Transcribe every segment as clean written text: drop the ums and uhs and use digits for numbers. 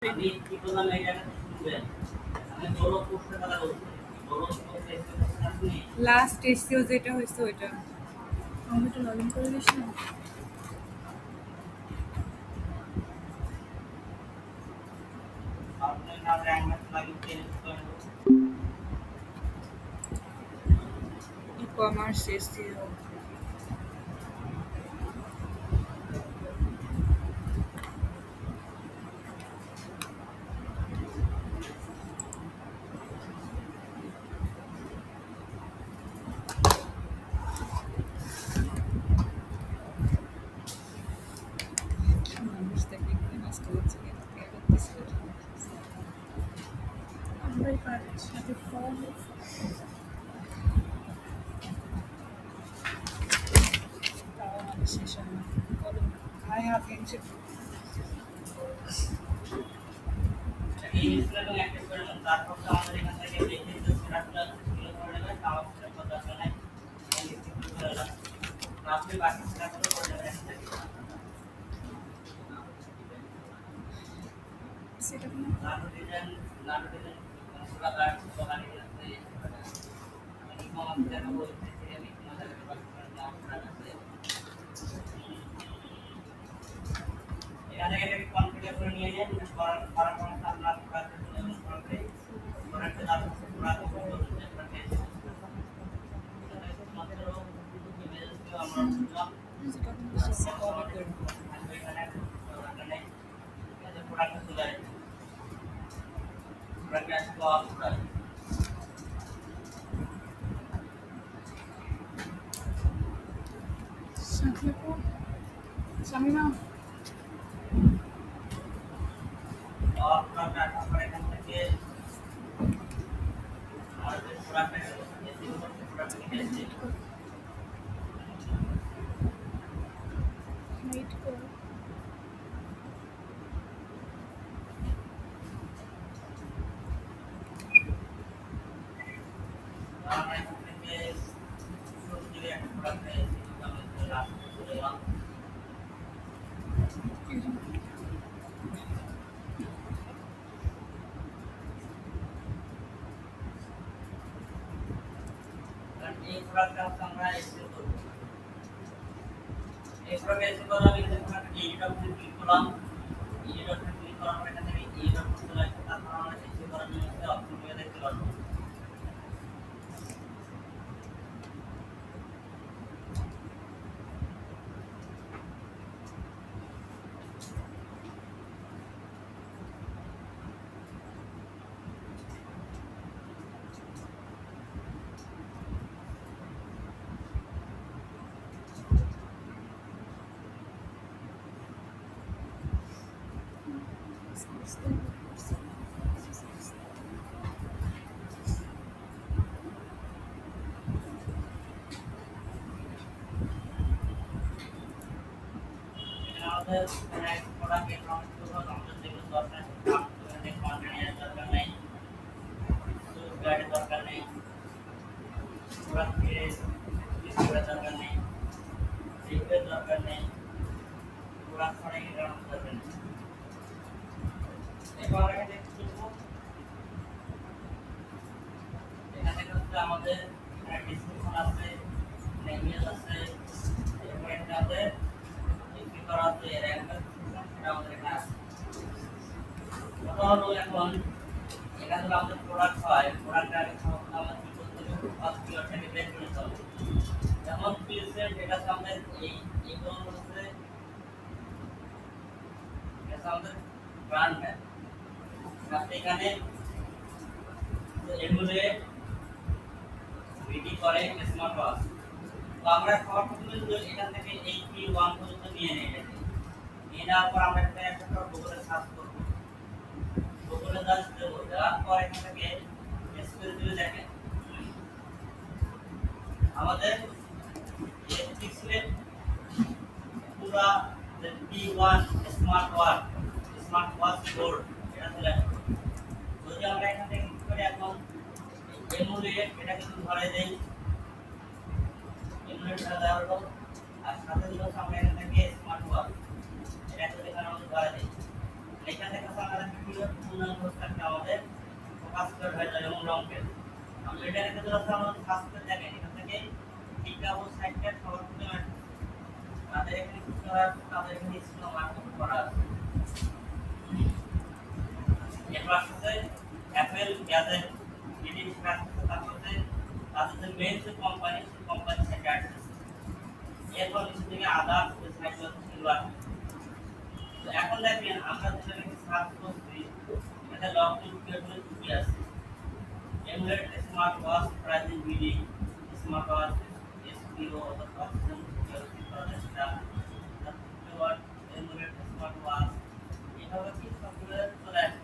আমি কি বললাম এই জায়গাটা শুনবেন আমি বড় প্রশ্নের কথা বলছি বড় প্রশ্নের আপনি লাস্ট এসিও যেটা হয়েছে ওইটা আমি তো লগ ইন করে দিস না আপনার নাম র্যাঙ্ক লাগিয়ে চেঞ্জ করেন ই কমার্স এসিও মানুষ দেখে নষ্ট হচ্ছে আমরাই পারছি সাথে ফল তাও আমাদের শেষ হয় না বলো আই হ্যাভ এনজয় এই ইনস্টলেশন অ্যাক্টিভ করে নেন তারপর তো আমাদের এখান থেকে দেখে যে সেটআপটা সিলেক্ট করে নেবেন তাও সেটআপ করতে হবে না এই সিলেক্ট করে নেবেন আপনি বাকি সেটআপগুলো করে নেবেন এখান থেকে সেটা নাটো ডিজাইন মশলা কার্ড দোকানে আছে আমি কমাতে দেখাবো আমি তোমাদের আপনার আছে এখানে এটাকে কনফিগার করে নিয়ে যান করার পর আপনার কাছে চলে আসবে প্রোডাক্টে দাম পুরো করতে পারবেন মাত্র ইমেজ কে আমরা দিলাম যেটা বেশি কভার করব এখানে প্রোডাক্ট চলে আসবে প্রোডাক্ট আসবে অফ শামিমা অফ প্রোডাক্ট আমরা এখান থেকে আমাদের প্রোডাক্ট এসে প্রোডাক্ট নিয়ে আসছে ওয়েট কর আমরা এখান থেকে সবজি একটা প্রোডাক্ট নিয়ে এসেছি আমাদের লাস্ট চলে গেলাম এই প্রোডাক্টটা আমরা এসে করব এই প্রোডাক্টে এসে করলে আমি এখানে এইটা ক্লিক করলাম এইটা ক্লিক করার পর এখান থেকে এইটা চলে আসছে তারপর আমরা এসে করার জন্য অপশন দেখতে পারবো আমাদের প্রোডাক্ট অ্যাকাউন্ট করব আমাদের যেগুলো দরকার আমাদের কন্টেন্ট দরকার নেই সোর্স গাইড দরকার নেই প্রোডাক্টে লিস্ট করার দরকার নেই রিভিউ দরকার নেই প্রোডাক্ট ফরম্যাট এর দরকার নেই এবার আমরা দেখতে পাবো এখানে কিন্তু আমাদের ডিসক্রিপশন আছে ল্যাঙ্গুয়েজ আছে এরপর এটাতে কি করা আছে র্যাঙ্ক সেটা আমাদের এখানে আছে কথা হলো এখন এখানে যদি আমাদের প্রোডাক্ট হয় প্রোডাক্টের আমরা কি করতে হবে ফার্স্ট কিওয়ার্ডটাকে বের করে নিতে হবে যেমন প্রিসেট এটা আমাদের এইগুলো হচ্ছে এটা আমাদের ব্র্যান্ড নেম আপনি এখানে এমুলেট ভিডি করে স্মার্ট ওয়াচ তো আমরা সবগুলো এখান থেকে AP1 পর্যন্ত নিয়ে নেই এটাকে নিয়ে নেওয়ার পর আমরা এখানে একটা গুগলে সার্চ করব গুগলে সার্চ দেব দেওয়ার পর এখান থেকে স্পেস দিয়ে দেখেন আমাদের এই পিক্সেল পুরো P1 স্মার্ট ওয়াচ বোর্ড এটা চলে আসবে যদি আমরা এখান থেকে কি করি এখন এমুলেট এটা কিন্তু ধরে দেই এমুলেটটা দেওয়ার পর আর সাথে দিলে আমরা এখান থেকে স্মার্ট ওয়াচ এটা তো এখানে আমরা ধরে দেই এখান থেকে আমাদের বিভিন্ন পূর্ণাঙ্গ থাকবে আমাদের ফোকাস করে হয়ে যাবে এবং লং পেজ। আমরা এটা এখানে যদি আমরা ফার্স্ট পেজ দেখেন এখান থেকে টিকা ও সাইডটা সবার প্রথমে তাদের এখানে কি করা আছে তাদের এখানে স্কুল মার্কেট করা আছে। এরপর আসছে অ্যাপেল গ্যাজেট ব্রিটিশ কাছে তারপরে তাদের যে মেইন যে কোম্পানি সেই কোম্পানি সাইটে আসছে। এরপর নিচে থেকে আদার সাইট সেগুলো আসছে। তো এখন দেখেন আমরা যেটাকে সার্চ করছি এটা লগইন কিভাবে কি আছে emulate smart watch pricing bidding smart watch এসপিও অথবা এমুলেট স্মার্ট ওয়াচ এভাবে কি সবগুলো চলে আসে।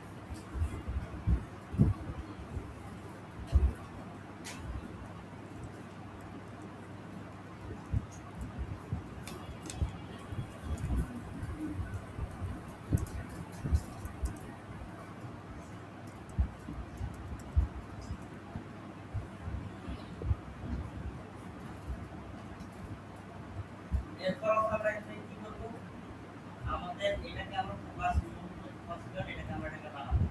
এরপর আমরা এখানে কি করব আমাদের এটাকে আমরা ফোকাস করে এটাকে আমরা এটাকে বানাবো।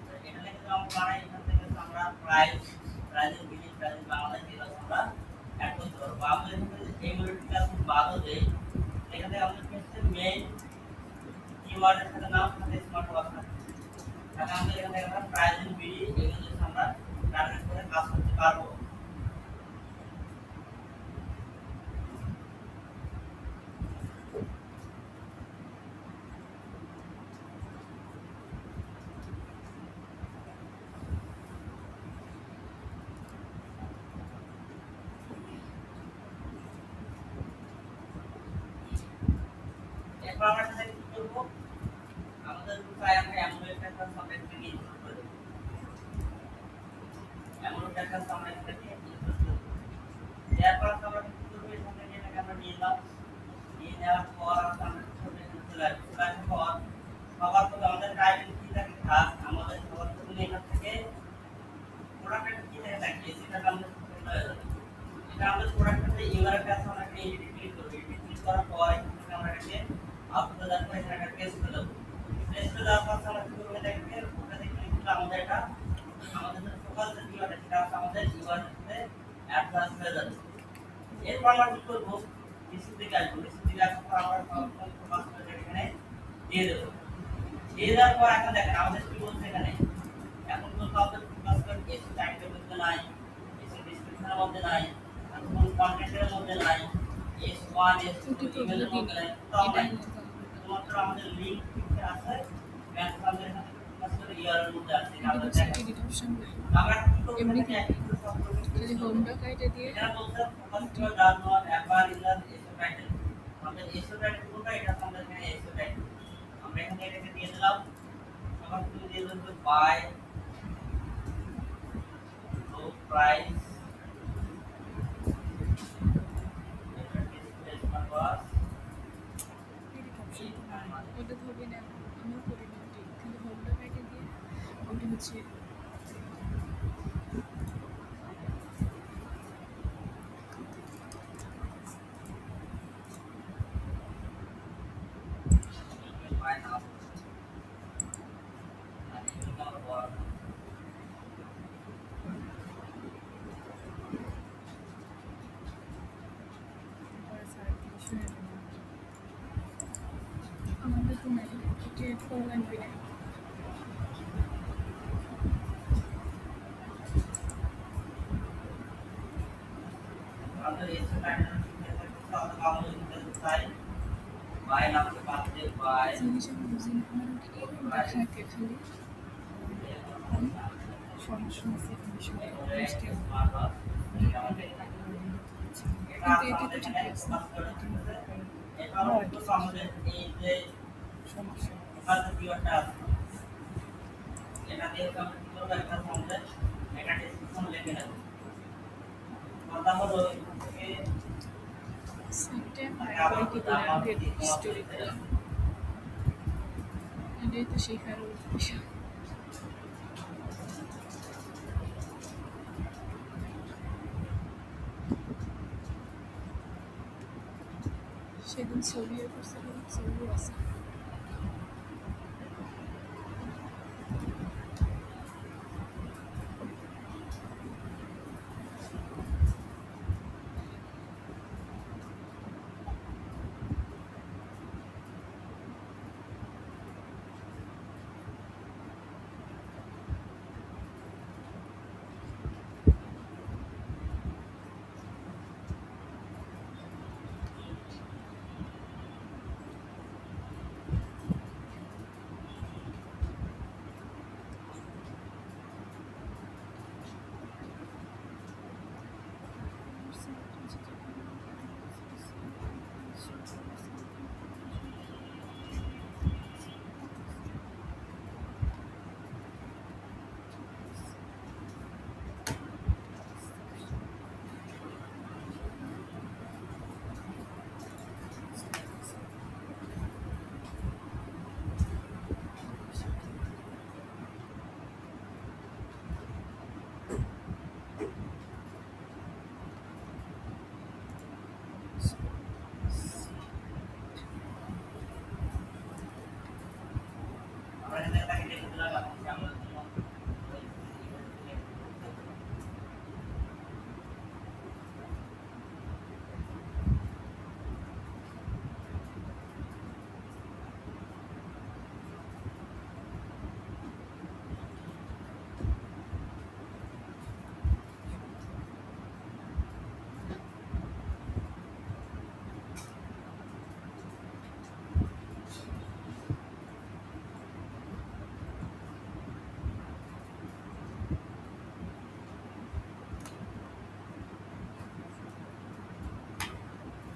তো এটা লিখে যদি আমরা বানাই এখান থেকে আমরা প্রাইজিং বিডিং প্রাইজিং বাংলাদেশ দিয়ে আমরা অ্যাড করতে পারবো। আমরা এখানে এই মডিউলটা বাদও দেই এখান থেকে আমাদের ক্ষেত্রে মেইন কিওয়ার্ডের সাথে নাম সাথে স্মার্ট ওয়াচ থাকে তাহলে আমরা এখান থেকে আমরা প্রাইজিং বিডি এগুলো আমরা টার্গেট করে কাজ করতে পারবো। এরপর আমরা সাথে কি করব আমাদের প্রায় আমরা অ্যামুলেট একটা সাবজেক্ট থেকে ইনপুট করব। অ্যামুলেট একটা সাবজেক্ট থেকে ইনপুট করব। এরপর আমরা কি করব এখান থেকে এটাকে আমরা নিয়ে নাও নিয়ে নেওয়ার পর আমরা ছোট চলে আসবো চলে আসার পর সবার প্রথমে আমাদের টাইটেল কি থাকে থাক আমাদের সবার প্রথমে এখান থেকে প্রোডাক্টের কি থাকে থাকে সেটা আমাদের প্রথমে হয়ে যাবে। এটা আমাদের প্রোডাক্টের ইউআরএল টা আমরা এডিট ক্লিক করব এডিট ক্লিক করার পর এখান থেকে আমরা এটাকে আপলোড দেওয়ার পর এখানে একটা পেস্ট করে দেবো। পেস্ট করে দেওয়ার পর আমরা কি করব এটাকে ওটাতে ক্লিক করলে আমাদের এটা আমাদের যে ফোকাস যে কিওয়ার্ড সেটা হচ্ছে আমাদের ইউআরএল এ অ্যাডভান্স হয়ে যাবে। এরপর আমরা কি করব নিচের দিকে আসবো নিচের দিকে আসার পর আমরা সব ফোকাস করে এখানে দিয়ে দেব। দিয়ে দেওয়ার পর এখন দেখেন আমাদের কি বলছে এখানে এখন তো আমাদের ফোকাস করে এসি টাইটেলের মধ্যে নাই এসি ডেসক্রিপশনের মধ্যে নাই এখন কন্টেন্টের মধ্যে নাই S1 S2 ইমেলের মধ্যে নাই তাও নাই শুধুমাত্র আমাদের লিংক ঠিক আছে ব্যাংক আমাদের এখানে ফোকাস করে ইউআরএল মধ্যে আছে এটা আমরা দেখেন আমরা কি করব এটাকে একটু সম্পর্কে যদি হোম ডক আইটা দিয়ে এটা বলতে ফোকাস করে done not appear in the SEO title আমাদের এসও টাইটেল কোনটা এটা আমাদের এখানে এসও টাইটেল আমরা এখানে এটাকে দিয়ে দিলাম আবার তুমি দিয়ে দেব বাই লো প্রাইস এটা ডিসপ্লে স্মার্ট ওটা ধরবে না আমিও করি না কিন্তু হোম ডক আইটা দিয়ে ওটা হচ্ছে বাই নাও আর এটা আমরা বড় আমাদের তো নাই এটা করলাম বিনা আমাদের এসও টাইটেল ঠিক আছে তাহলে আমরা যদি চাই বাই নামকে বাদ দিয়ে বাই জিনিস আমি বুঝি না আমার ওটা এরকম দেখাকে খালি সমস্যা আছে বিষয় স্মার্ট ওয়াচ এটা আমাদের কিন্তু এটা তো ঠিক আছে এটা আমাদের এই যে সমস্যা ফোকাস কিওয়ার্ডটা আছে এটা দিয়ে আমরা কি করব একটা আমাদের এটা ডেসক্রিপশন লিখে নেব কথা হলো থেকে সাইটে আবার কি করে আগে স্টোরি করলাম এটাই তো শেখার বিষয় সেদিন ছবিও করছিলাম ছবিও আছে দিলাম এখন সে আমাদের জন্য ওই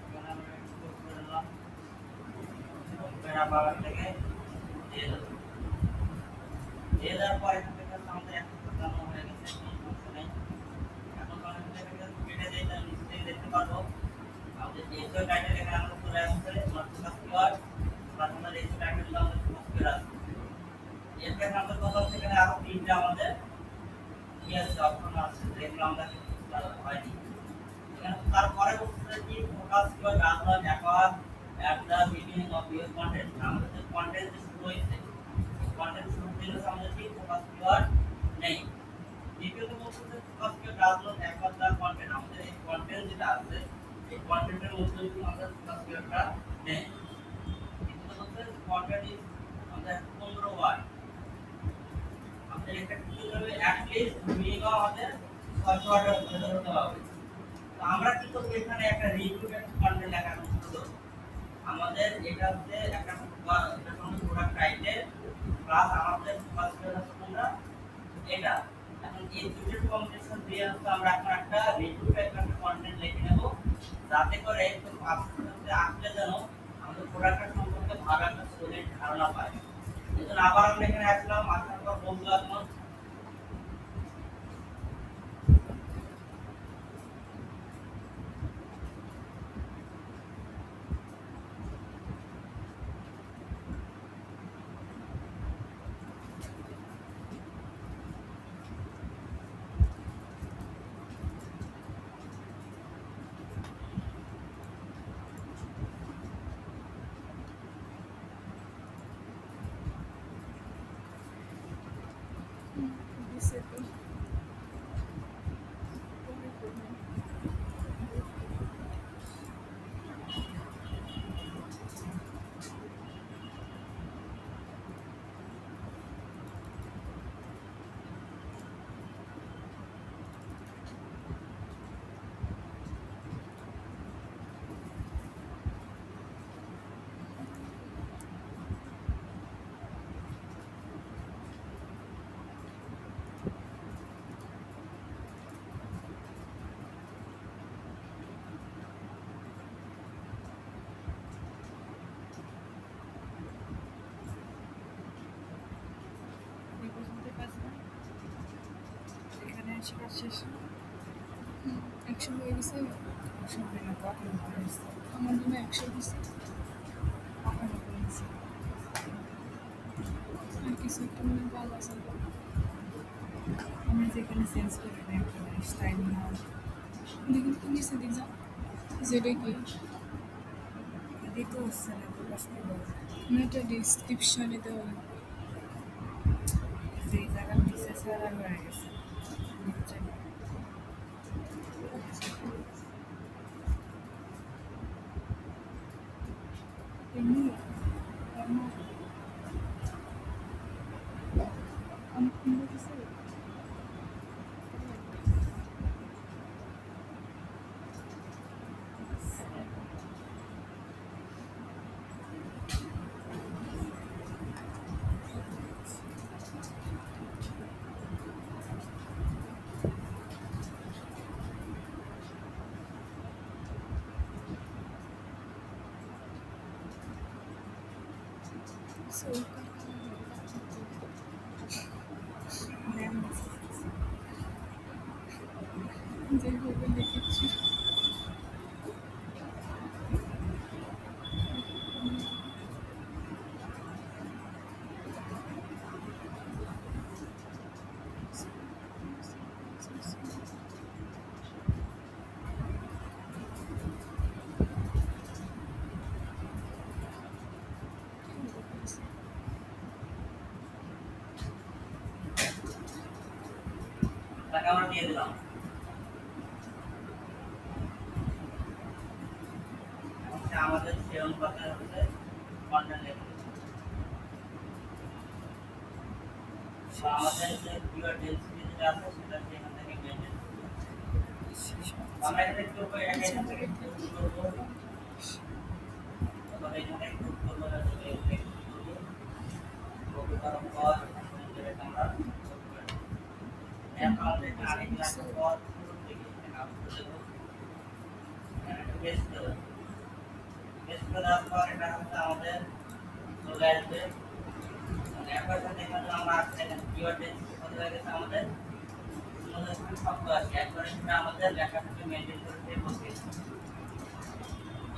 এখানে আমরা এক্সপোর্ট করে দিলাম প্যারা বাবার থেকে দিয়ে দেবো দিয়ে দেওয়ার পর এখান থেকে আমাদের একটা প্রোগ্রাম হয়ে গেছে কোনো সমস্যা নেই এখন আমরা এখান থেকে কেটে দিয়ে তার নিচে থেকে দেখতে পারবো আমাদের এসও টাইটেল এখানে আমরা চলে আসছে আমার ফোকাস কিওয়ার্ড প্লাস আমাদের এসও টাইটেল আমাদের ফোকাস কিওয়ার্ড আছে এরপরে আমাদের কথা হচ্ছে এখানে আরো তিনটা আমাদের কি আছে অপশন আছে যেগুলো আমরা হয়নি এখানে তারপরে বলতে কি ফোকাস কিওয়ার্ড রাখলাম একবার at the beginning of your content আমাদের যে কন্টেন্ট শুরু হয়েছে কন্টেন্ট শুরু দিলে আমাদের কি ফোকাস কিওয়ার্ড নেই দ্বিতীয়ত বলতে ফোকাস কিওয়ার্ড রাখলাম একবার তার কন্টেন্ট আমাদের এই কন্টেন্ট যেটা আছে এই কন্টেন্টের মধ্যে কিন্তু আমাদের ফোকাস কিওয়ার্ডটা নেই তৃতীয়ত বলতে কন্টেন্ট ইজ আমাদের 15 ওয়ার্ড আমাদের এটা কি হবে অ্যাট লিস্ট মিনিমাম আমাদের 6 ওয়ার্ডের মধ্যে হতে হবে তো আমরা কি করব এখানে একটা রিভিউড কন্টেন্ট লেখা করব আমাদের এটা হচ্ছে একটা এটা হচ্ছে প্রোডাক্ট টাইটেল প্লাস আমাদের ফার্স্ট হচ্ছে তোমরা এটা এখন এই দুটো কম্বিনেশন দিয়ে হচ্ছে আমরা এখন একটা রিভিউ টাইপ একটা কন্টেন্ট লিখে নেব যাতে করে একটু পাবলিশারতে আসলে যেন আমাদের প্রোডাক্টের সম্পর্কে ভালো একটা সলিড ধারণা পায় এজন্য আবার আমরা এখানে আসলাম আসার পর বললাম দিছে তো এই পর্যন্ত কাজ না এখানে এসে কাজ শেষ 100 হয়ে গেছে সবাই না তো আপনি করেছে আমার জন্য 100 দিছে আপনারা করেছে আর কিছু একটা মনে কাজ আছে আমি যেখানে চেঞ্জ করে দেয় একটা স্টাইল না দেখুন কি নিচে দিক যাও যেটা কি দিতে হচ্ছে না তো কষ্ট করে আমি একটা ডিসক্রিপশনে দেওয়া যেই জায়গার নিচে সারা হয়ে গেছে নিচে এমনি আমার অনেক সুন্দর দিছে যেভাবে লিখেছি তাকে আমরা দিয়ে দিলাম। হচ্ছে আমাদের সেই অনুপাতে হচ্ছে কন্টেন্ট লিখে দিলাম। তো আমাদের যে কিওয়ার্ড ডেনসিটি যেটা আছে সেটা এখান থেকে মেইনটেইন করব। আমরা এখানে কি করব, এটাকে এখান থেকে ইনপুট করব। তারপরে এখানে ইনপুট করব, এটাকে ইনপুট করব। কপি করার পর যেটা আমরা কপি করে দেব। এখন আমাদের এখানে আরেক লাইন পর শুরু থেকে এখানে আউটপুট দেব। এখানে পেস্ট দেব। পেস্ট করার পর এটা হচ্ছে আমাদের চলে আসবে। একবার সাথে এখানে আমরা এখানে কিওয়ার্ড ডেনসিটি কত হয়ে গেছে আমাদের আমাদের শব্দ আছে। একবার এটা আমাদের লেখাটাকে মেইনটেইন করতে বসে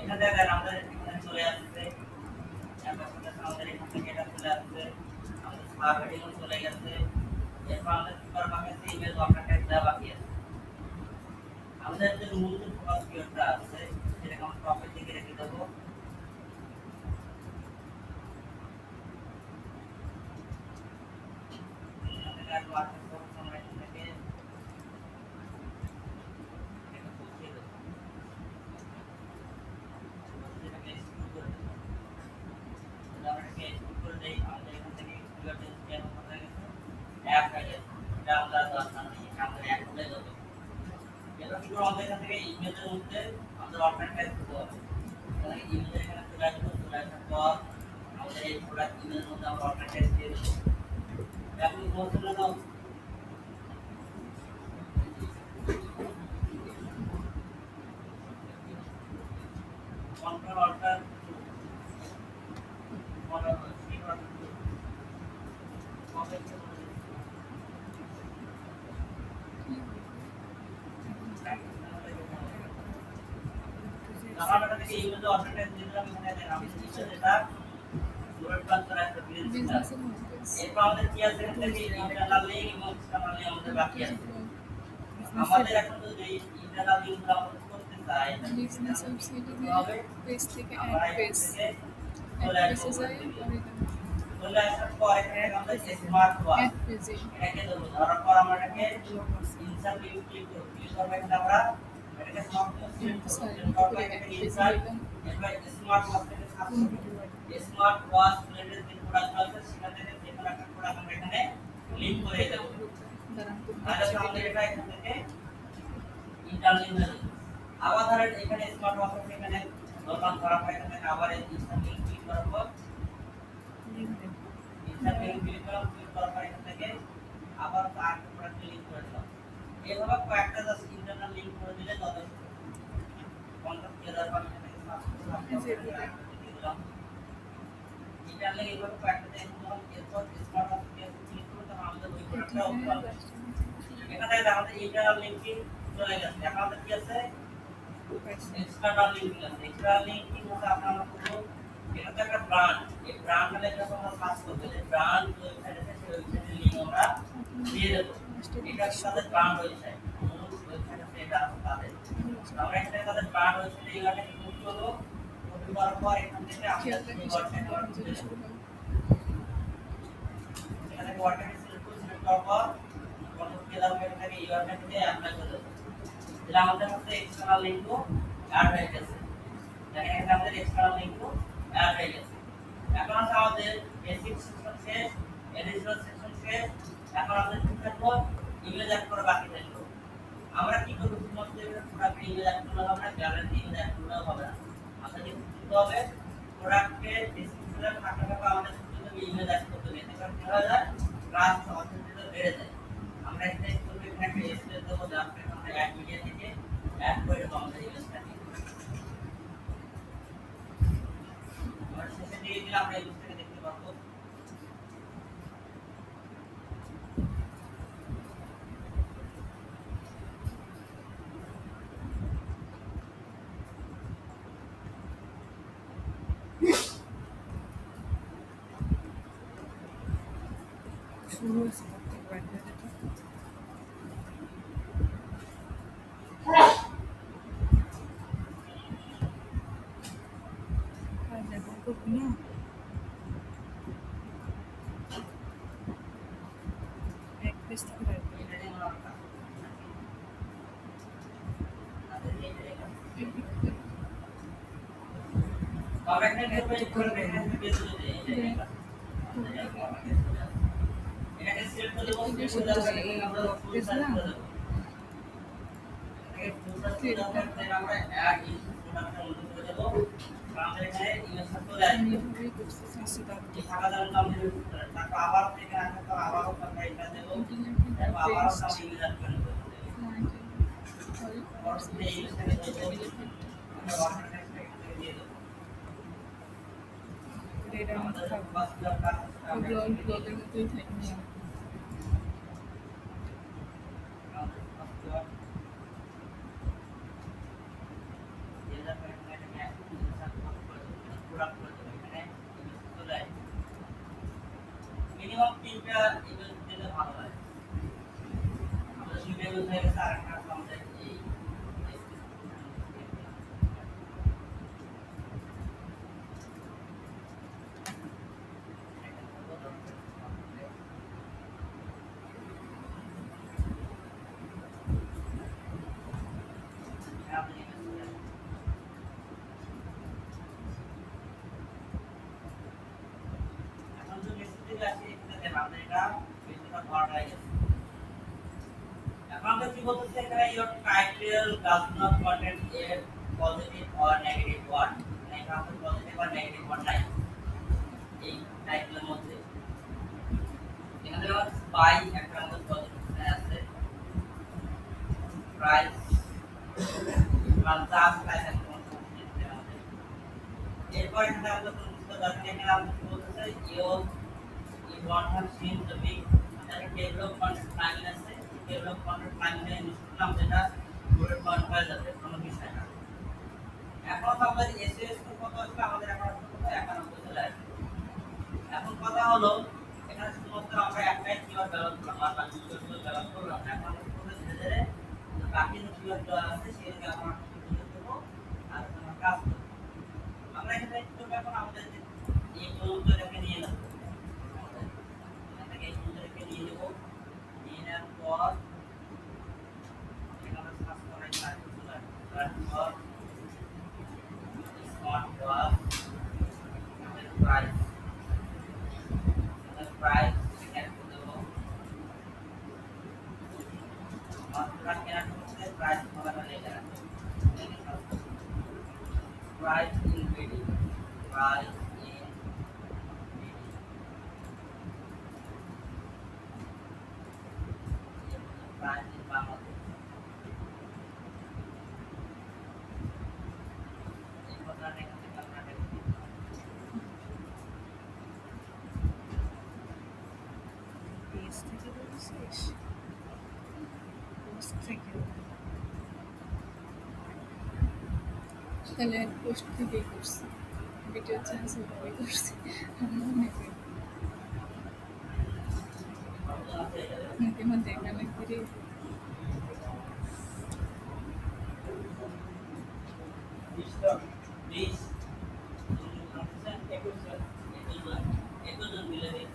এখানে দেখেন আমাদের এখানে চলে আসছে। একবার সাথে আমাদের এখান থেকে এটা চলে আসছে। আমাদের সাব হেডিং চলে গেছে। এরপর আমাদের সুপার বাকি ইমেজ ওয়ার্কার দেওয়া বাকি আছে। আমাদের যে মূল যে ফোকাস কিওয়ার্ডটা আছে সেটাকে আমরা টপের দিকে রেখে দেবো। আর ওয়ার্কার ফোকাস আমরা এখান থেকে এটা বসিয়ে দেবো। এটাকে এক্সিকিউট করে দেবো। আমরা এটাকে এক্সিকিউট করে দেই। আমাদের এখান থেকে কিওয়ার্ড ডেনসিটি এমন হয়ে গেছে, এক হয়ে গেছে। এটা আমরা দরকার নেই, আমরা এক হয়ে যাবে। এটা কি করে আমাদের এখান থেকে ইমেজের মধ্যে আমাদের অল্টারনেট টাইপ করতে হবে। তাহলে ইমেজের এখানে চলে আসবে, চলে আসার পর আমাদের এই প্রোডাক্ট ইমেজের মধ্যে আমরা অল্টারনেট টাইপ দিয়ে দেবো। এখন বলতে দাও control alter model C alter copy করে আমরা থেকে ইমেজে অল্টারনেট টাইপ দিয়ে দিলাম। এখানে দেখেন আমি নিচে যেটা ডট ট্রান্সফার একটা ফিল্ড দিলাম। এরপর আমাদের কি আছে, এখান থেকে ইন্টারনাল লিংক এবং এক্সটার্নাল লিংক আমাদের বাকি আছে। আমাদের এখন যদি ইন্টারনাল লিংক আমরা করতে চাই বিজনেস ওয়েবসাইটে হবে পেজ থেকে আমরা অ্যাড পেজ চলে অ্যাড পেজে আসবো। যাই পরে চলে আসার পর এখানে আমাদের স্মার্ট ওয়াচ অ্যাড পেজে এটাকে দেবো। ধরার পর আমরা এটাকে ইনসার্ট লিংক ক্লিক করব। ক্লিক করব এখানে আমরা এটাকে সবটা সিলেক্ট করব। সিলেক্ট করার পর এটাকে ইনসার্ট এরপর স্মার্ট ওয়াচ থেকে সার্চ করব। স্মার্ট ওয়াচ রিলেটেড যে প্রোডাক্ট আছে সেখান থেকে যে কোনো একটা প্রোডাক্ট আমরা এখানে লিংক করে দেব। তাহলে আমাদের এটা এখান থেকে ইন্টারনাল লিংক হয়ে যাবে। আবার ধরেন এখানে স্মার্ট ওয়াচ আছে, এখানে দোকান করার পর এখানে আবার ইনসার্ট লিংক ক্লিক করার পর ইনসার্ট লিংক ক্লিক করার পর এখান থেকে আবার আরেকটা প্রোডাক্ট লিংক করে দিলাম। এভাবে কয়েকটা জাস্ট ইন্টারনাল লিংক করে দিলে যথেষ্ট। কন্ট্যাক্ট দিয়ে দেওয়ার পর এখান থেকে দিলাম। ইন্টারনাল লিংক এভাবে কয়েকটা দিয়ে দিলাম। এরপর স্মার্ট ওয়াচ ক্লিক করব, তখন আমাদের ওই প্রোডাক্টটা ওপেন হবে। এখানে আমাদের ইন্টারনাল লিংকিং চলে গেছে। এখন আমাদের কি আছে, এক্সটার্নাল লিংকিং আছে। এক্সটার্নাল লিংকিং হচ্ছে আপনারা করব এটা তো একটা ব্র্যান্ড। এই ব্র্যান্ড হলে যখন আমরা সার্চ করব যে ব্র্যান্ড ওয়েবসাইট আছে সেই ওয়েবসাইটের লিংক আমরা দিয়ে দেব। এটা তাদের ব্র্যান্ড ওয়েবসাইট, ওয়েবসাইট আছে এটা আছে তাদের। আমরা এখানে তাদের ব্র্যান্ড ওয়েবসাইটে এইভাবে ক্লিক করব। কপি করার পর এখান থেকে আমরা এই ওয়েবসাইট আমরা খুঁজে দেব। এখানে ওয়ার্ডটাকে সিলেক্ট করার পর কন্ট্রোল কে দাও, এখান থেকে এই ওয়েবসাইটে অ্যাপ্লাই করে দেব। তাহলে আমাদের কাছে এক্সটার্নাল লিংকও অ্যাড হয়ে গেছে। দেখেন এখানে আমাদের এক্সটার্নাল লিংকও অ্যাড হয়ে গেছে। এখন আছে আমাদের বেসিক সেকশন শেষ, এডিশনাল সেকশন শেষ। এখন আমাদের কি থাকলো, ইমেজ অ্যাড করা বাকি থাকলো। আমরা কি করব, শুধুমাত্র এটা প্রোডাক্ট ইমেজ অ্যাড করলে হবে না, গ্যালারি ইমেজ অ্যাড করলে হবে না। আমাদের কি করতে হবে, প্রোডাক্টে ডেসক্রিপশনের ফাঁকা ফাঁকা আমাদের শুধু ইমেজ অ্যাড করতে হবে। এতে করে কি হয় যায়, ক্লাস অথেন্টিসিটি বেড়ে যায়। আমরা এখানে করব, এখানে একটা এসএস দেব, জাস্ট আমরা অ্যাড মিডিয়া থেকে অ্যাড করে দেব আমাদের ইমেজটাকে। আমরা শেষে দিয়ে দিলে আমরা ইমেজটাকে দেখতে পারবো। শুরু হয়েছে প্রত্যেক ব্র্যান্ডের এটা আর ব্যবহার করবো না। এক পেজ থেকে বের করে এটা যেমন আমরা আমরা এখানে এক করব টুকরো এখানে করবো। বের করে দেই এই যে এটাকে সিলেক্ট করে দেব এটা সিলেক্ট করে শুধু দেওয়ার পরে এখানে আমরা ফুল সার্চ দেখলাম করে দেব এটাকে ফুল সার্চ করে দেওয়ার পরে then আমরা অ্যাড ইন প্রোডাক্টের মধ্যে করে দেব আমাদের এখানে ইমেজ চলে আমি আসবে এভাবেই করছি 500 এই টাকা দাম আমরা ইউজ করে তারপর আবার থেকে আসলে আবারও আমরা এটা দেব তারপর আবারও আমরা ইমেজ অ্যাড করে দেব পরবর্তীতে এই ইমেজটাকে দেব আমরা ওয়াটার টেক্সটটাকে দিয়ে দেব এটার মধ্যে আমাদের থাকবে। ফার্স্ট কাজ আমরা ব্লগের মতোই থাকবে। মিনিমাম 3টা ইমেজ দিলে ভালো হয় আমাদের সুবিধা হয়ে গেছে আরেকটা আমাদের এই এখন যদি মেসেজ আসে এখানে দেন আমাদের এটা মেসেজটা ভরা হয়ে গেছে এখন আমরা কি বলতেছি এখানে your title does not contain a positive or negative word মানে এখানে আমাদের পজিটিভ আর নেগেটিভ ওয়ার্ড নাই এই টাইটেলের মধ্যে এখানে আমরা বাই একটা আমাদের পজিটিভ আছে প্রাইস প্লাস জাস্ট প্রাইস একটা আমাদের এরপর এখানে আমরা বুঝতে পারছি এখানে আমরা কি বলতেছে you want have seen the big একটা টেবিল অফ কন্টেন্ট প্ল্যানিং আছে টেবিল অফ কন্টেন্ট প্ল্যানিং এর ইউজ করলাম যেটা বুলেট পয়েন্ট হয়ে যাবে কোনো বিষয় না এখন আমাদের এসএস এর কত আসলে আমাদের এখন কত 91 চলে আসবে এখন কথা হলো এখানে শুধুমাত্র আমরা একটাই কিওয়ার্ড ব্যবহার করলাম আর বাকি কিওয়ার্ডগুলো ব্যবহার করলাম না এখন আমরা পুরো ধীরে ধীরে বাকি যে কিওয়ার্ডগুলো আছে সেগুলোকে আমরা ইউজ করব আর আমরা কাজ করব আমরা এখানে কি করব এখন আমাদের এই কলমটাকে নিয়ে নেব এটাকে এই কলমটাকে নিয়ে নেব নিয়ে নেওয়ার পর এখানে সার্চ করার সার্চ করলাম তারপর স্মার্ট ওয়াচ প্রাইস প্রাইস এখানে দেব মাত্রা কেনা করতে প্রাইস বলা হলে এটা price in BD price in price in Bangladesh এই কথাটা এখান থেকে আমরা দেখি পেজ থেকে বলছিস? পোস্ট থেকে। তাহলে পোস্ট থেকেই করছি, ভিডিও চেঞ্জ ওভাবে করছি। মনে করি মধ্যে মধ্যে এখানে করে প্লিজ একজন মিলে দিন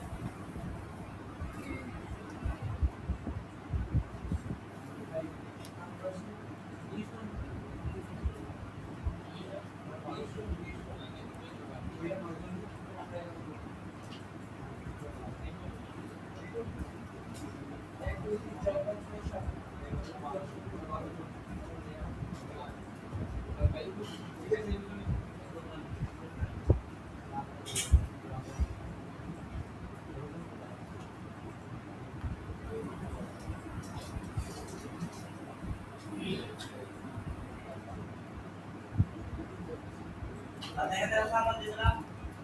দেখা যাচ্ছে আমরা দিলাম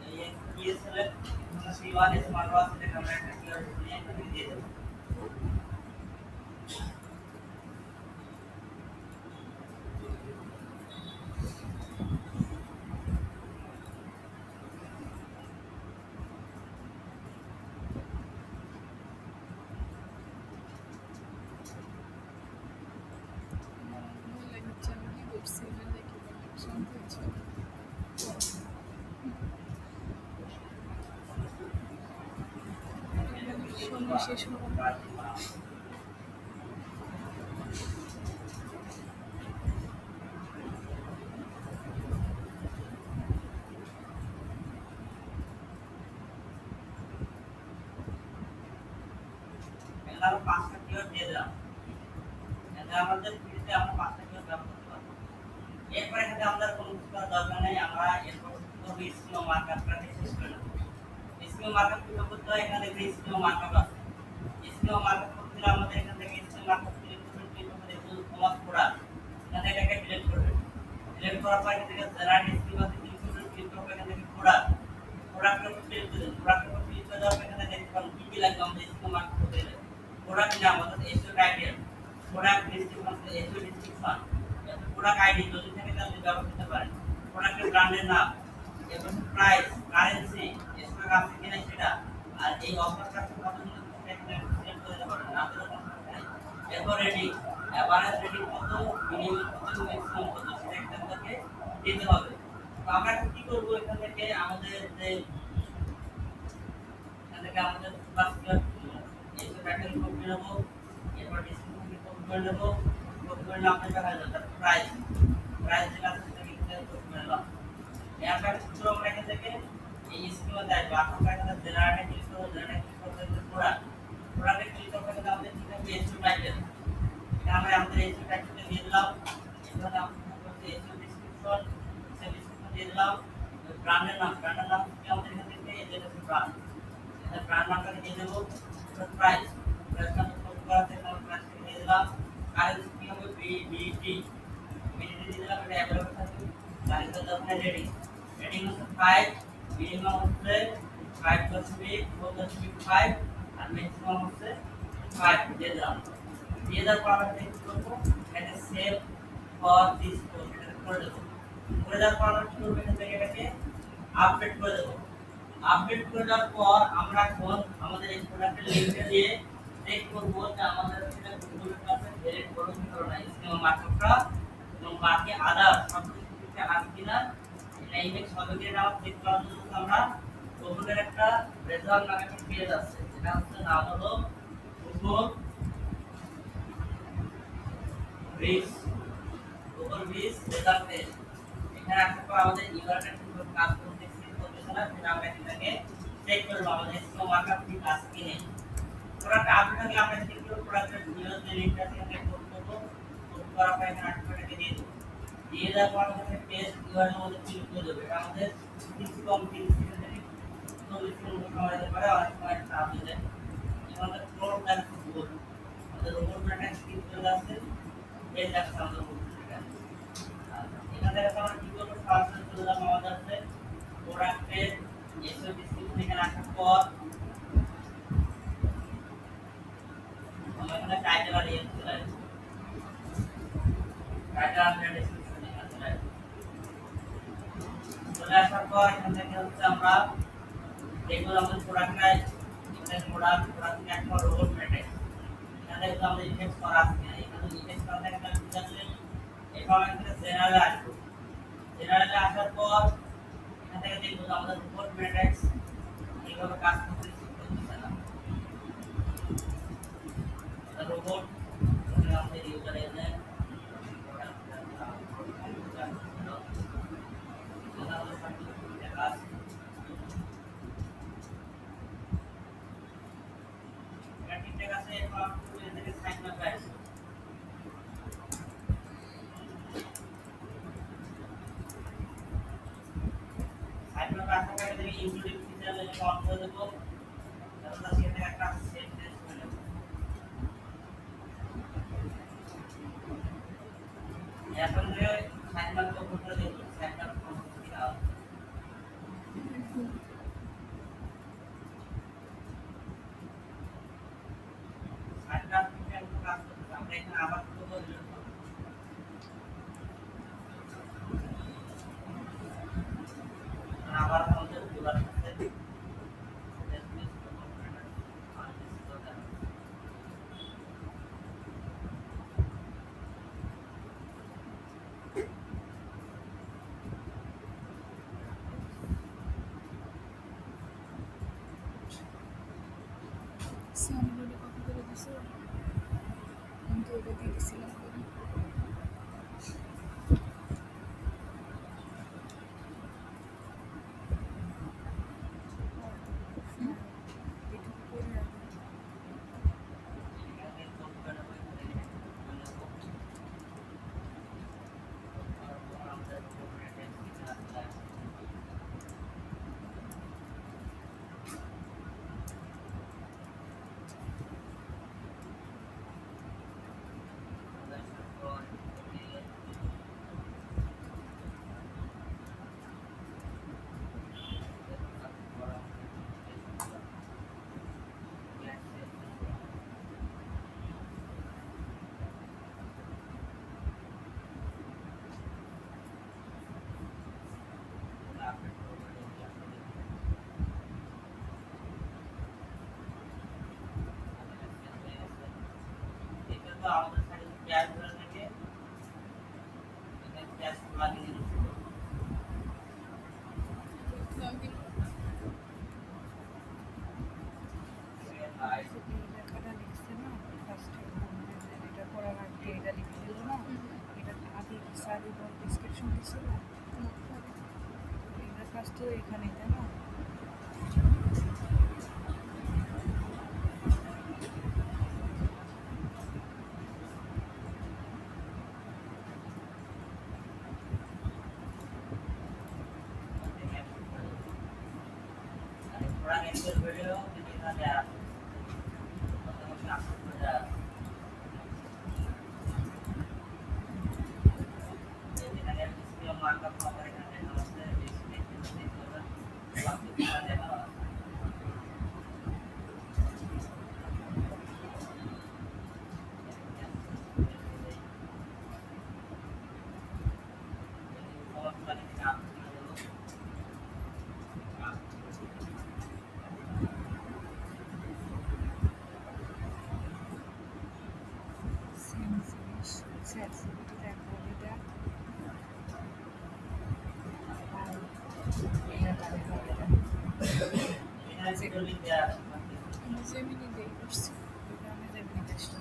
এই পিএসএল এর C1 স্মার্ট ওয়াচ থেকে আমরা একটা কিওয়ার্ড নিয়ে দিয়ে দেব মনে হচ্ছে আমি কি করছি না দেখি শান্ত হচ্ছে। সময় শেষ হওয়ার আরো 5টা কিওয়ার্ড দিয়ে দিলাম। এতে আমাদের ফিল্ডে আমরা 5টা কিওয়ার্ড ব্যবহার করতে পারবো। এরপর এখানে আমাদের কোনো কিছু করার দরকার নেই, আমরা এরপর করব স্কিমা মার্কআপটাকে শেষ করে নেব। স্কিমা মার্কআপ কি করতে হয়, এখানে দেখবে স্কিমা মার্কআপ আছে। স্কিমা মার্কআপ করতে হলে আমাদের এখান থেকে স্কিমা মার্কআপ ক্লিক করবেন, ক্লিক করে দেখুন কমাস প্রোডাক্ট, এখানে এটাকে ডিলিট করবেন। ডিলিট করার পর এখান থেকে জেনারেট স্কিমাতে ক্লিক করবেন, ক্লিক করার পর এখান থেকে প্রোডাক্ট, প্রোডাক্টের উপর ক্লিক করবেন। প্রোডাক্টের উপর ক্লিক করে দেওয়ার পর এখানে দেখতে পাবেন কি কি লাগবে আমাদের স্কিমা মার্কআপ করতে গেলে। প্রোডাক্ট নাম অর্থাৎ SEO title, product description SEO description, product ID যদি থাকে তাহলে ব্যবহার করতে পারেন, প্রোডাক্টের ব্র্যান্ডের নাম, এরপর প্রাইস, কারেন্সি, স্টক আছে কিনা সেটা, আর এই অফার কাছে কতগুলো এখানে সিলেক্ট করে দিতে পারেন, আপনাদের কোনো সমস্যা নেই। এরপর রেটিং, এভারেজ রেটিং কত, মিনিমাম কত, ম্যাক্সিমাম কত সেটা এখান থেকে দিতে হবে। তো আমরা কি করব, এখান থেকে আমাদের যে এখান থেকে আমাদের ফার্স্ট এসে টাইটেল কপি নেব, এরপর ডিসক্রিপশন কপি করে নেব, কপি করে নাম দেখা যাবে প্রাইস, প্রাইস যেটা আছে সেটা কিন্তু কপি করে নিলাম। এরপর সূত্র আমরা এখান থেকে এই স্কিমে দেব, আপনারা এখানে জেনারেটে ক্লিক করব, জেনারেটে ক্লিক করতে প্রোডাক্ট, প্রোডাক্টে ক্লিক করতে গেলে আমাদের কি থাকবে এসইও টাইটেল, এটা আমরা আমাদের এসইও টাইটেলটা দিয়ে দিলাম। এখানে আমরা করতে এসইও ডেসক্রিপশন, সেই ডেসক্রিপশন দিয়ে দিলাম। ব্র্যান্ডের নাম, ব্র্যান্ডের নাম কি আমাদের এখান থেকে এই যে ব্র্যান্ড, এটা ব্র্যান্ড নামটা দিয়ে দেব। প্রাইস, প্রাইস নামটা কপি করা থেকে আমরা প্রাইস দিয়ে দিলাম। কারেন্সি কি হবে বিডি, বিডি দিয়ে দিলাম, এটা অ্যাভেলেবল থাকবে। তারপরে আপনি রেটিং, রেটিং হচ্ছে 5, মিনিমাম হচ্ছে 5.8, 4.5 আর ম্যাক্সিমাম হচ্ছে 5 দিয়ে দিলাম। দিয়ে দেওয়ার পর আমরা কি করব, এটা সেভ ফর দিস কোড এটা করে দেব। করে দেওয়ার পর আমরা কি করব, এখান থেকে এটাকে আপডেট করে দেব। আপডেট করে দেওয়ার পর আমরা এখন আমাদের এই প্রোডাক্টের লিংকটা দিয়ে চেক করব যে আমাদের সেটা গুগলের কাছে ভ্যালিড হলো কি হলো না, স্কিমা মার্কআপটা এবং বাকি আদার সব কিছু ঠিক আছে কিনা এটা ইমেজ হবে কিনা আমরা চেক করার জন্য আমরা গুগলের একটা রেজাল্ট নামে একটা পেজ আছে, যেটা হচ্ছে নাম হলো Google bridge, Google bridge result page. এখানে আসার পর আমাদের ইউআরএল কিভাবে কাজ করতে করতেছে না সেটা আমরা এটাকে চেক করব, আমাদের স্কিমা মার্কআপ ঠিক আছে কি নেই। প্রোডাক্ট আপডেট হলে আমরা চেক করব, প্রোডাক্টের ভিডিও যে লিংকটা আছে এখানে কপি করব, কপি করার পর এখানে আর্টিকেলটাকে দিয়ে দেব। দিয়ে দেওয়ার পর আমাদের পেস্ট ইউআরএল এর মধ্যে ক্লিক করে দেব। এটা আমাদের 30 সেকেন্ড থেকে 40 সেকেন্ড সময় লাগতে পারে, অনেক সময় এটা চাপ দিয়ে দেয়। এটা আমাদের ফ্লোর প্ল্যান গুগল, আমাদের রোবট প্ল্যান স্ক্রিন চলে আসছে, এই দেখতে আমাদের রোবট প্ল্যান। এখানে দেখো আমরা কি করব, ফার্স্ট চলে যাব আমাদের আছে প্রোডাক্টের এসইও ডেসক্রিপশন, এখানে আসার পর আমরা এখানে টাইটেল আর ইয়ে চলে আসবে, টাইটেল আর ডেসক্রিপশন এখানে চলে আসবে। চলে আসার পর এখান থেকে হচ্ছে আমরা দেখব আমাদের প্রোডাক্টটা এটা প্রোডাক্ট একটা রোবট ম্যাট্রিক্স, এখানে দেখব আমাদের ইনডেক্স করা আছে কিনা। এখানে ইনডেক্স করা থাকে না ঠিক আছে। এরপর এখানে জেনারেলে আসবো, জেনারেলে আসার পর এখান থেকে দেখব আমাদের রোবট ম্যাট্রিক্স এইভাবে কাজ করতেছে না। রোবট আমাদের ইউজার এজেন্ট ঠিক আছে। এরপর আমরা এখানে সাইন আপ আসবো, সাইন আপ আসার পর এখানে ইনক্লুডিং ফিচার এটা অন করে দেব। তারপর সেখানে একটা সেভ টেস্ট করে দেব। এখন যে সাইন আপ করে দেব, সাইন আপ করতে হবে। সাইন আপ ফিচার কাজ করতে আমরা এখানে আবার করব, আবার আমাদের গুগল আছে সামনে কপি করে দিছো, কিন্তু ওটা দিয়ে দিছিলাম। আমাদের সাইডে ক্যাশ ধরে থেকে ক্যাশ লাগিয়ে দিচ্ছি। লগ ইন এই লেখাটা লিখছে না ফার্স্টে এটা পড়ার আগে এটা লিখে দিল না এটা আগে সারি বল ডিসক্রিপশন দিছিল এটা ফার্স্টে এখানে তাই না थोड़ा कैंसिल वीडियो दिखा दे आप मतलब आप हो जा ये अगर इसके मार्कअप वगैरह करने का मतलब है इसमें कितने होगा आप दिखा देना और वाले काम সেন্সিটিভিটি দেখো এটা इधर से जो लिख दिया জেমিনি দিয়ে করছি এটা আমি যেমনি টেস্ট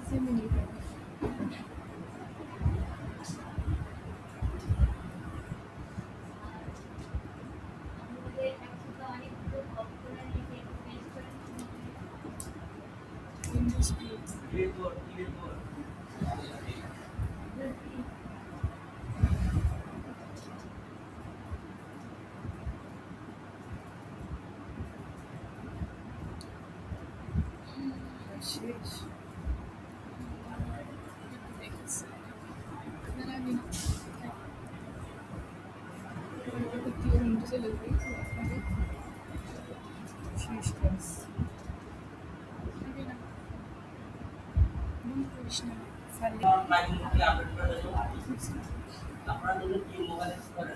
জেমিনি উইন্ডোজ टीवी4 শেষ দেখেছি না আমি করতে উইন্ডোজে লাগবে শেষ ক্লাস আগে না বন্ধ করিস না সালি और लाइन की अपडेट कर दो अपना दोनों की मोबाइल पर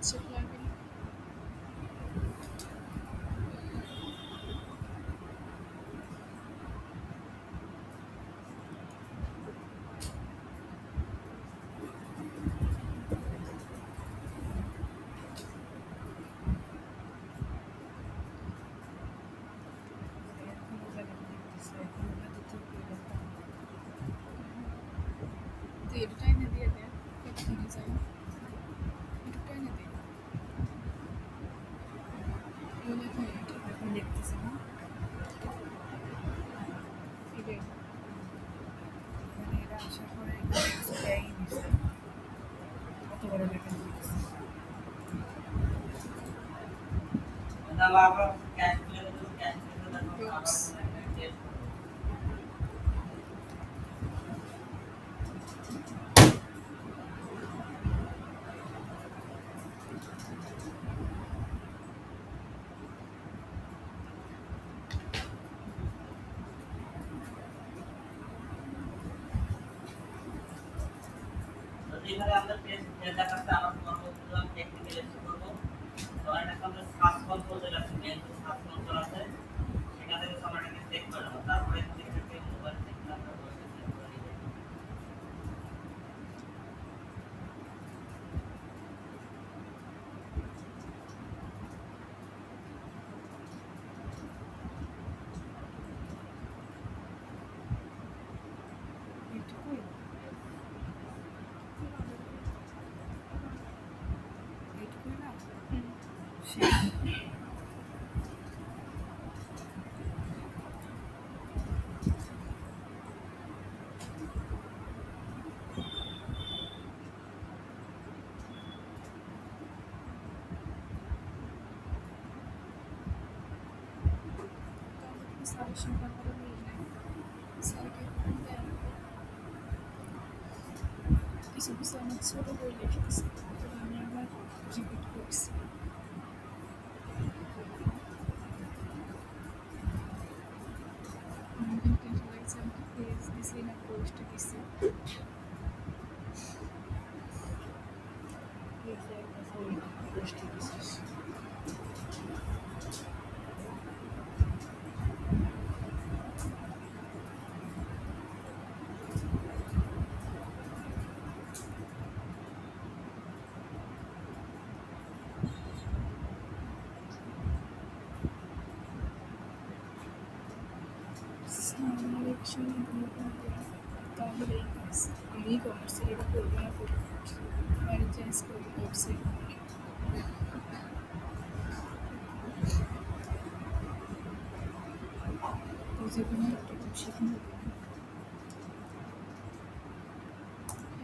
চেক লাগবে এখনো জানি দেখতেছে এখন ওটা দিতে হবে তুই এটাই না দিয়ে দে এখানে যাই এটাই না দে এই লেখা এটা এখন দেখতেছে না এটাই মানে এরা আসার পরে দেয়ই দিছে কত বড় লেখা দিচ্ছে मतलब आप कैश ले लो कैश ले लो आप तो এখানে আমরা পেজ দেখাতে আমার পরবর্তীতে টেকনিক্যাল এসে করব তো এটা আমরা সার্চ কন্ট্রোল যেটা আছে মেইন সার্চ কন্ট্রোল আছে সেটা থেকে আমরা এটাকে চেক করে নেব তারপরে এটাকে মোবাইল থেকে আমরা বসে চেক করে নিব এটুকুই এইটুকুই না শেষ সাজেশন করার নেই স্যারকে ফোন দেয় কিছু কিছু আমার ছোটো বই লিখেছে তো আমি আবার রিপিট করছি আমার কিন্তু টেনশন লাগছে আমি কি পেজ দিছি না পোস্ট দিছি এই যে একটা ছবি পোস্ট দিছিস। আমার একসঙ্গে ভুল করতে তাহলে এই কাজ আমি কমার্স এটা করবো না করবো বাড়ি চেঞ্জ করি ওয়েবসাইট যে কোনো একটা শিখে নেব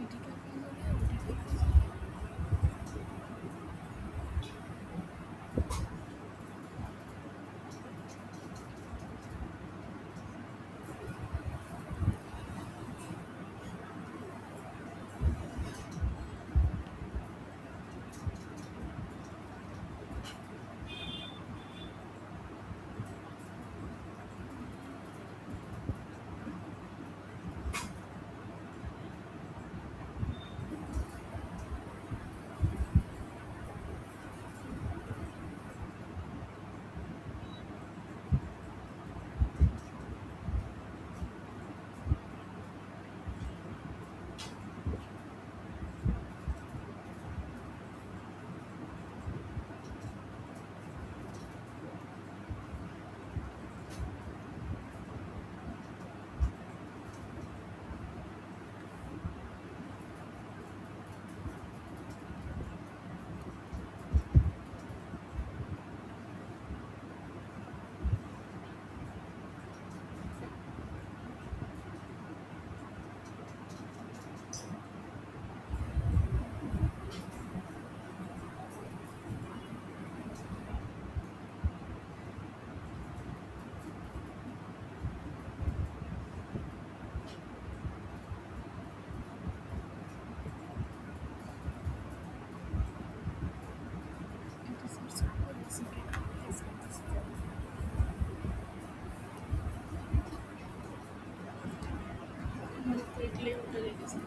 এটিকে কাজ হলে ওটিকে কাজ এটা সার্চ করে রেসিপি আমার দেখলে ওটা লেগেছে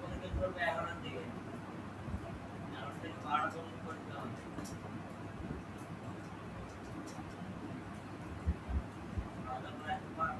পরীক্ষা করবে 11টার দিকে। 11টা থেকে 12টা পর্যন্ত পরীক্ষা হবে। তারপরে একবার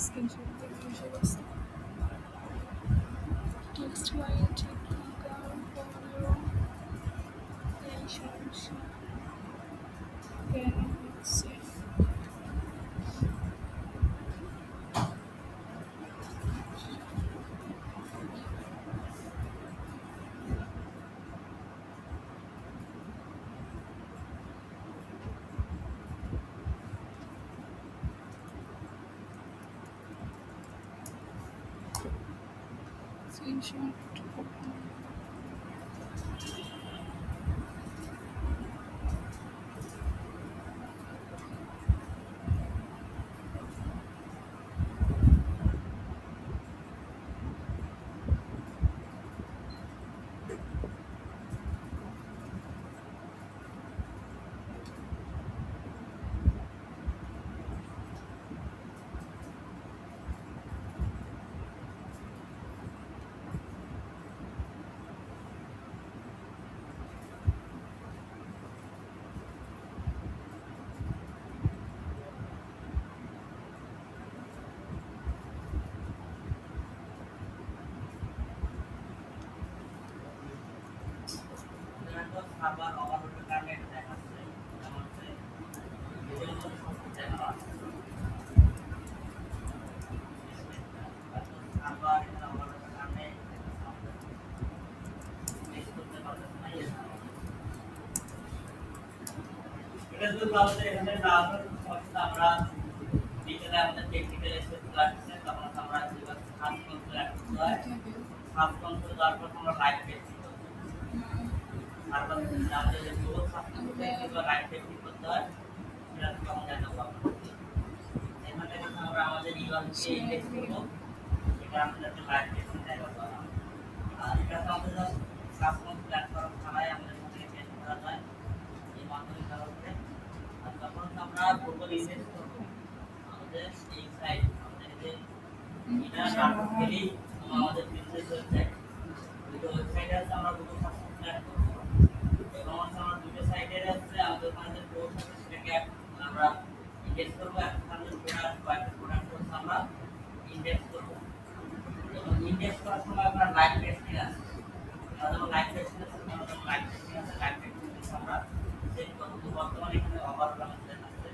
স্ক্রিনশট দিয়ে বসে গেছে টেক্সট বাইরে ঠিক থাকার পরেও এই সমস্যা কেন হচ্ছে স্ক্রিনশট ফেসবুক আমাদের এখানে না আসার সমস্যা আমরা বিকেলে আমাদের টেকনিক্যাল এসে ক্লাসে তখন আমরা যেভাবে সাত কন্ট্রোল করতে হয় সাত কন্ট্রোল দেওয়ার পর আমরা লাইভ টেস্টিং করতে হয় তারপর আমাদের যে গ্লোবাল সাবস্ক্রিপশন যেগুলো লাইভ টেস্টিং করতে হয় সেটা তখন জানা পাবো এখানে আমরা আমাদের ইভালকে ইন্ডেক্স করব এটা আমাদের লাইভ টেস্টিং জায়গা পাবো আর এটা আমাদের সাবস্ক্রিপশন প্ল্যাটফর্ম ছাড়াই আমাদের এখানে টেস্ট করা যায় এই মাধ্যমে কারণে আর তখন আমরা গ্লোবাল ইন্ডেক্স করব আমাদের এই সাইট আমাদের যে এটা নাটকগুলি আমাদের বিজনেস ওয়েবসাইট ওই ওয়েবসাইটে আছে আমরা গুগল সাবস্ক্রিপশন প্ল্যাটফর্ম এবং আমরা দুটো সাইটের আছে আমাদের ওখানে কোর্স আছে সেটাকে আমরা ইন্ডেক্স করব আমাদের প্রোডাক্ট বা প্রোডাক্ট কোর্স আমরা ইন্ডেক্স করব এবং ইন্ডেক্স করার সময় আমরা লাইভ টেস্টিং আছে আমাদের লাইভ টেস্টিং আছে আমাদের লাইভ টেস্টিং আছে লাইভ টেস্টিং আমরা সেট করব তো বর্তমানে এখানে ওভারঅল আমাদের আছে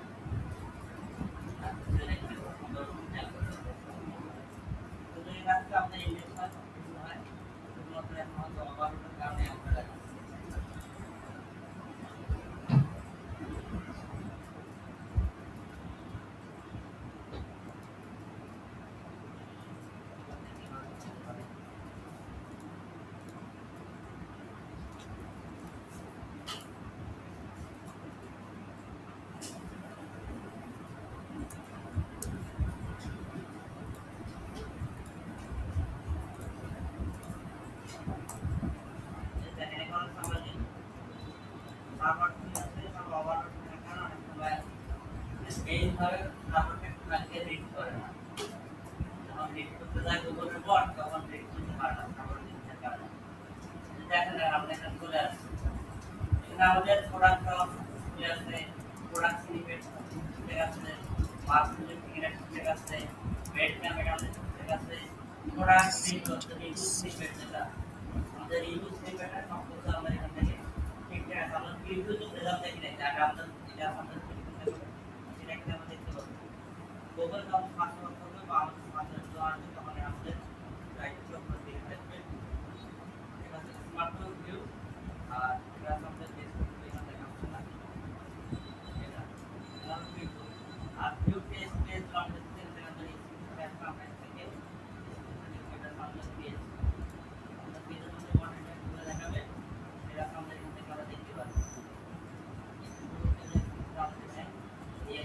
তো এই কাজটা আমাদের ইন্ডেক্স হয় শুধুমাত্র এখন আমাদের ওভারঅলের কারণে আমরা এইভাবে সার্ভারটা কালকে রিড করে না যখন রিড করতে যায় গুগলের বট তখন রিড করতে পারে না সার্ভার দিতে পারে না দেখেন আমরা এখানে চলে আসছি এখানে আমাদের প্রোডাক্ট আছে প্রোডাক্ট স্নিপেট ঠিক আছে মার্কেটিং ফিগার ঠিক আছে বেড ক্যামেরা ঠিক আছে প্রোডাক্ট রিড করতে স্নিপেট যেটা আমাদের ইউজ স্নিপেটটা সম্পূর্ণ আমরা এখান থেকে ঠিক আছে আমরা ভিডিও তো দিলাম দেখি না এটা আমাদের এটা আমাদের Google का पासवर्ड करके बाद पासवर्ड जो आने का हमारे यहाँ से राइट क्लिक करके देखते हैं इसका स्मार्ट व्यू और इसका सबसे बेस्ट देखना है ऑप्शन है ये ना व्यू आप व्यू पेज पेज लॉन्च करते हैं अंदर इस का मैं सेके इसका सामने पेज अंदर पेज में कंटेंट पूरा देखा है मेरा सामने इनसे करा देखिए बस ये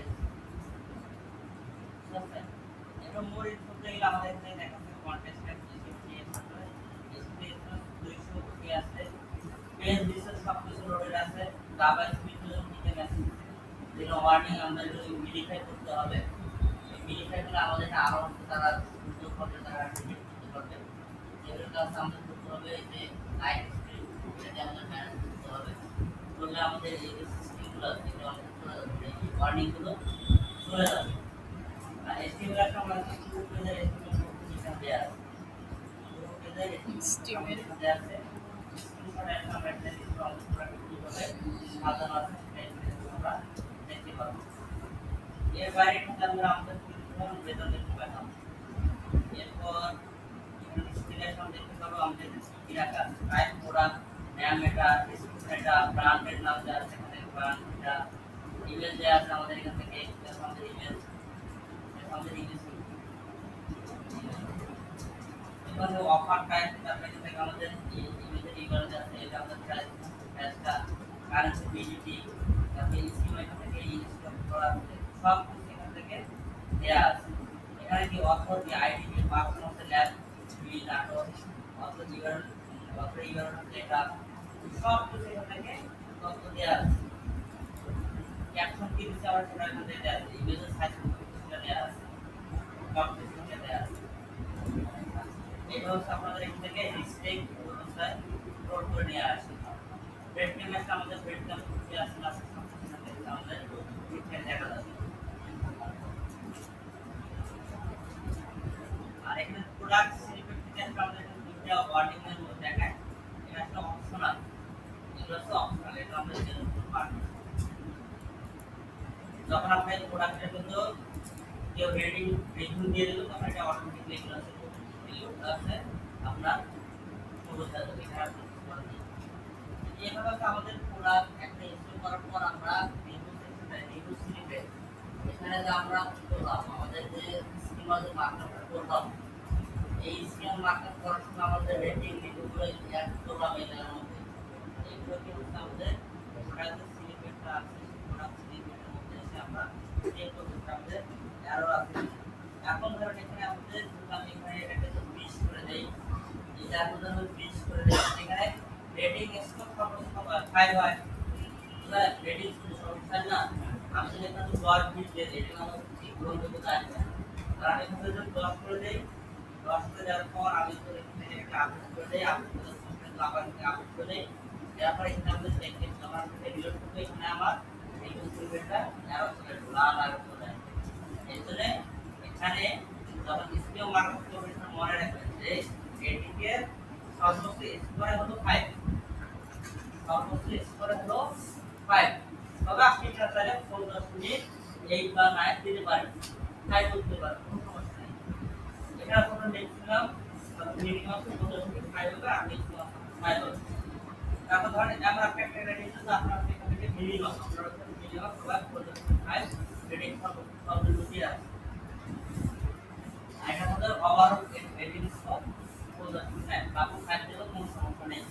এটা মোর ইনপুট দিলে আমাদের এখানে দেখাচ্ছে কন্টেস্টেন্ট জিপিএস আছে স্পেস 200 কি আছে পেজ রিসার্চ সবকিছু লোডেড আছে জাভা স্ক্রিপ্ট নিতে গেছে যেটা ওয়ার্ডিং আমরা মিডিফাই করতে হবে এই মিডিফাই করে আমাদের আরো তারা সুযোগ করতে তারা ডিলিট করতে পারবে এর কাজ আমাদের করতে হবে এই যে লাইট স্ক্রিপ্ট এটা আমাদের ম্যানেজ করতে হবে করলে আমাদের এই সিস্টেমগুলো আছে এটা আমাদের ওয়ার্ডিং গুলো চলে যাবে HTML আমরা শুরু করে দেই HTML দেয়া আছে শুরু করে দেই HTML দেয়া আছে স্ক্রিনশট একটা আমরা একটা স্ক্রল করে কিভাবে সাজানো আছে সেটা আমরা দেখতে পারবো এর বাইরে কিন্তু আমরা আমাদের কিছু বেতন দেখতে পেলাম এরপর ইনস্টলেশন দেখতে পারবো আমাদের কি রাখা টাইপ প্রোডাক্ট নাম এটা এটা ব্র্যান্ডের নাম দেয়া আছে এখানে ব্র্যান্ড এটা ইমেজ দেয়া আছে আমাদের এখান থেকে আমাদের ইমেজ আমাদের ইমেজ এখানে অফার টাইপ তারপরে থেকে আমাদের ইমেজের ইমেজ আছে এটা আমাদের প্রাইসটা কারেন্সি বিডিটি তারপরে স্কিম এখান থেকে ইনস্টল করা আছে সব কিছু এখান থেকে দেয়া আছে এখানে কি অথর কি আইডি কি পাসওয়ার্ড আছে ল্যাব বি নাটক অথর ইউআরএল ডেটা সব কিছু এখান থেকে তথ্য দেয়া আছে ক্যাপশন কি দিতে আবার সেটা এখান থেকে দেয়া আছে ইমেজের সাইজ সেটা দেয়া আছে সব কিছু এখানে দেয়া আছে এইভাবে আপনাদের এখান থেকে রিস্টেক অবস্থায় লোড করে নিয়ে আসে ব্রেড ক্যামেরা আমাদের ব্রেড ক্যামেরা কি আছে না আমাদের এখানে দেখা যাবে আর এখানে প্রোডাক্ট সিলেক্ট থেকে আমাদের দুটো ওয়ার্ডিং এর মধ্যে দেখায় এটা একটা অপশনাল এগুলো হচ্ছে অপশনাল এটা আমরা চেঞ্জ করতে পারবো যখন আপনি প্রোডাক্টের জন্য কেউ রিভিউ দিয়ে দিল তখন এটা অটোমেটিক্যালি এগুলো আছে আপনার সুবিধা দেবে এইভাবে আমাদের প্রোডাক্ট একটা ইনস্টল করার পর আমরা রিভিউ এখানে যে আমরা কি করলাম আমাদের যে স্কিমা যে মার্কআপটা করলাম এই স্কিম মার্কআপ করার সময় আমাদের রেটিং এগুলো অ্যাড করলাম এর মধ্যে এইগুলো কি হচ্ছে আমাদের প্রোডাক্টের সিলিপেটটা আছে প্রোডাক্ট সিলিপেটের মধ্যে এসে আমরা চেক করতে আমাদের এরর আছে এখন ধরেন এখানে আমাদের আমি এখানে এটাকে 20 করে দেই এটা আমাদের 20 করে দেই এখানে রেটিং স্কোর সর্বোচ্চ 5 হয় রেটিং স্কোর সর্বোচ্চ না আমি যদি এখানে 10 বিট দিয়ে দিই এটা আমার ঠিক বলতে চাই না কারণ এখানে যদি 10 করে দেই 10 করে দেওয়ার পর আমি তো এখানে একটা আপডেট করে দেই আপডেট করে সফটওয়্যার আবার আপডেট করে দেই তারপর এখানে আমাদের সেটিংস আমার রিলোড করতে এখানে আমার এই কনফিগারেশনটা এরর চলে লাল আর চলে এজন্য এখানে যখন স্কিম মার্কআপ করবেন মনে রাখবেন যে এটিকে সর্বোচ্চ স্কোর হলো 5 সর্বোচ্চ স্কোর হলো 5 তবে আপনি চাইলে 4.8 বা 9 দিতে পারেন 5 করতে পারেন কোনো সমস্যা নেই এটা আপনার ম্যাক্সিমাম মিনিমাম 4.5 হবে আর ম্যাক্সিমাম 5 হবে তারপর ধরেন আমরা একটা রেটিং দিতে আপনার এখান থেকে মিনিমাম আমরা মিনিমাম সবাই 4.5 রেটিং সর্বোচ্চ আছে এটা আমাদের ওভারঅল রেটিং স্কোর 4.5 বাকি 5 দিলেও কোনো সমস্যা নেই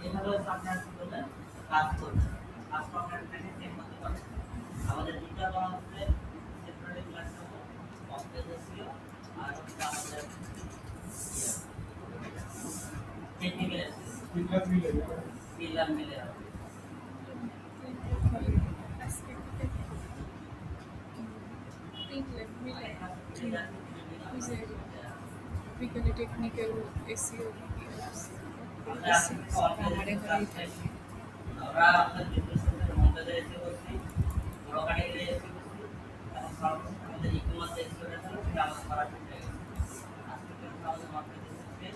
এভাবে আপনারা কি করবেন কাজ করবেন কাজ আপনারা এখানে চেক করতে পারবেন আমাদের দুটো দেওয়া হচ্ছে সেপারেট ক্লাস হবে অবজেক্টিভ আর হচ্ছে আমাদের টেকনিক্যাল মিলে বিজ্ঞানী টেকনিক্যাল এসিও আমার এখানেই থাকে আমরা আপনাদের বিজনেসের মধ্যে এসে বলছি ব্রোকারে এসে বলছি এবং সর্বশেষ আমাদের ই-কমার্স এক্সপোর্টার ছিল সেটা আমাদের করা শুরু হয়ে গেছে আজকে কিন্তু আমাদের মার্কেট এসেছে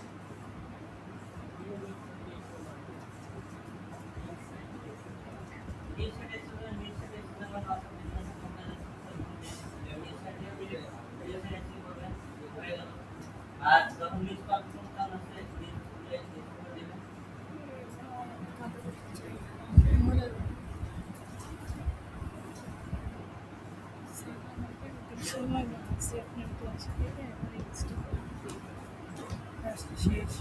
এই সাইডে ছিল নিচ সাইডে ছিল আমরা আপনাদের বিজনেসের মধ্যে এই সাইডে ভিডিও এসে করবেন হয়ে গেল আর যখন নিউজ পাবলিশ করতে আছে নিউজ দিবেন সময় লাগছে আপনার ক্লাস থেকে আমার এক্সট্রা শেষ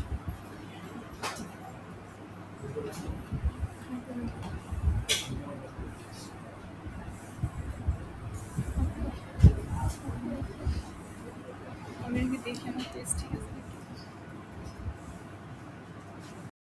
আমি দেখে আমার টেস্ট ঠিক আছে